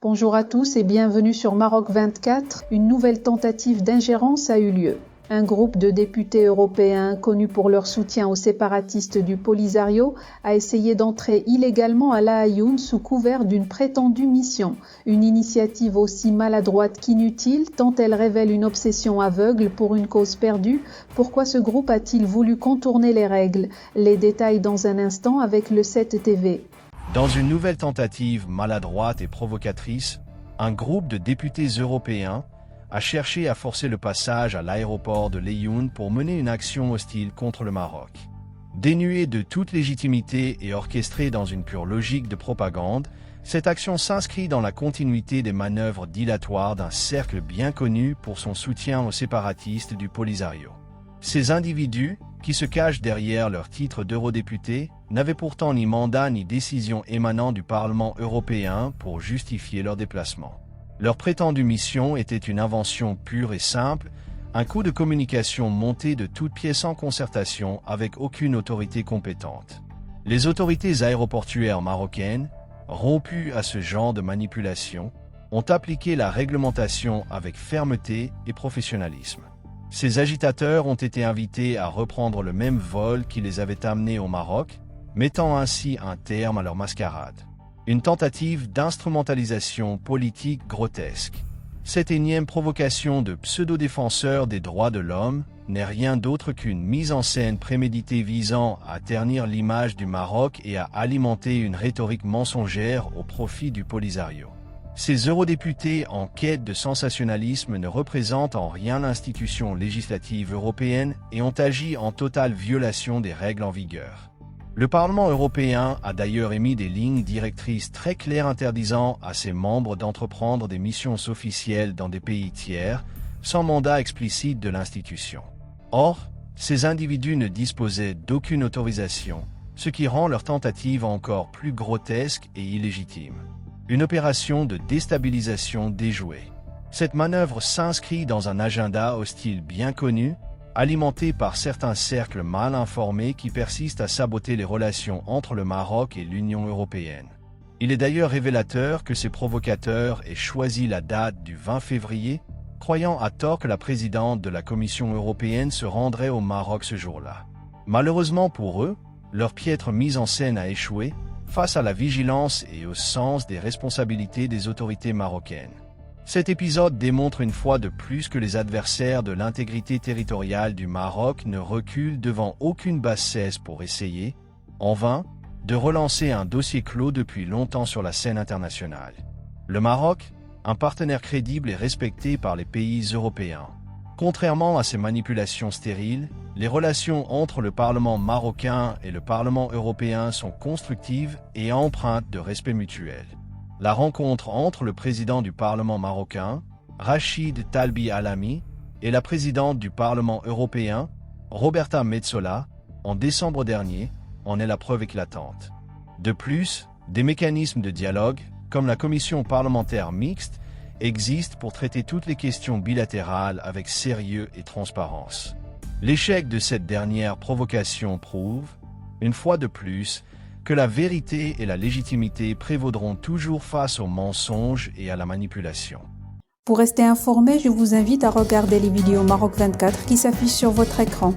Bonjour à tous et bienvenue sur Maroc 24. Une nouvelle tentative d'ingérence a eu lieu. Un groupe de députés européens connus pour leur soutien aux séparatistes du Polisario a essayé d'entrer illégalement à La Aïoun sous couvert d'une prétendue mission. Une initiative aussi maladroite qu'inutile tant elle révèle une obsession aveugle pour une cause perdue. Pourquoi ce groupe a-t-il voulu contourner les règles? Les détails dans un instant avec le 7 TV. Dans une nouvelle tentative maladroite et provocatrice, un groupe de députés européens a cherché à forcer le passage à l'aéroport de Laayoune pour mener une action hostile contre le Maroc. Dénuée de toute légitimité et orchestrée dans une pure logique de propagande, cette action s'inscrit dans la continuité des manœuvres dilatoires d'un cercle bien connu pour son soutien aux séparatistes du Polisario. Ces individus, qui se cachent derrière leur titre d'eurodéputés, n'avaient pourtant ni mandat ni décision émanant du Parlement européen pour justifier leur déplacement. Leur prétendue mission était une invention pure et simple, un coup de communication monté de toutes pièces sans concertation avec aucune autorité compétente. Les autorités aéroportuaires marocaines, rompues à ce genre de manipulation, ont appliqué la réglementation avec fermeté et professionnalisme. Ces agitateurs ont été invités à reprendre le même vol qui les avait amenés au Maroc, mettant ainsi un terme à leur mascarade. Une tentative d'instrumentalisation politique grotesque. Cette énième provocation de pseudo-défenseurs des droits de l'homme n'est rien d'autre qu'une mise en scène préméditée visant à ternir l'image du Maroc et à alimenter une rhétorique mensongère au profit du Polisario. Ces eurodéputés en quête de sensationnalisme ne représentent en rien l'institution législative européenne et ont agi en totale violation des règles en vigueur. Le Parlement européen a d'ailleurs émis des lignes directrices très claires interdisant à ses membres d'entreprendre des missions officielles dans des pays tiers, sans mandat explicite de l'institution. Or, ces individus ne disposaient d'aucune autorisation, ce qui rend leur tentative encore plus grotesque et illégitime. Une opération de déstabilisation déjouée. Cette manœuvre s'inscrit dans un agenda hostile bien connu, alimenté par certains cercles mal informés qui persistent à saboter les relations entre le Maroc et l'Union européenne. Il est d'ailleurs révélateur que ces provocateurs aient choisi la date du 20 février, croyant à tort que la présidente de la Commission européenne se rendrait au Maroc ce jour-là. Malheureusement pour eux, leur piètre mise en scène a échoué, face à la vigilance et au sens des responsabilités des autorités marocaines. Cet épisode démontre une fois de plus que les adversaires de l'intégrité territoriale du Maroc ne reculent devant aucune bassesse pour essayer, en vain, de relancer un dossier clos depuis longtemps sur la scène internationale. Le Maroc, un partenaire crédible et respecté par les pays européens. Contrairement à ces manipulations stériles, les relations entre le Parlement marocain et le Parlement européen sont constructives et empreintes de respect mutuel. La rencontre entre le président du Parlement marocain, Rachid Talbi Alami, et la présidente du Parlement européen, Roberta Metsola, en décembre dernier, en est la preuve éclatante. De plus, des mécanismes de dialogue, comme la commission parlementaire mixte, existent pour traiter toutes les questions bilatérales avec sérieux et transparence. L'échec de cette dernière provocation prouve, une fois de plus, que la vérité et la légitimité prévaudront toujours face aux mensonges et à la manipulation. Pour rester informé, je vous invite à regarder les vidéos Maroc 24 qui s'affichent sur votre écran.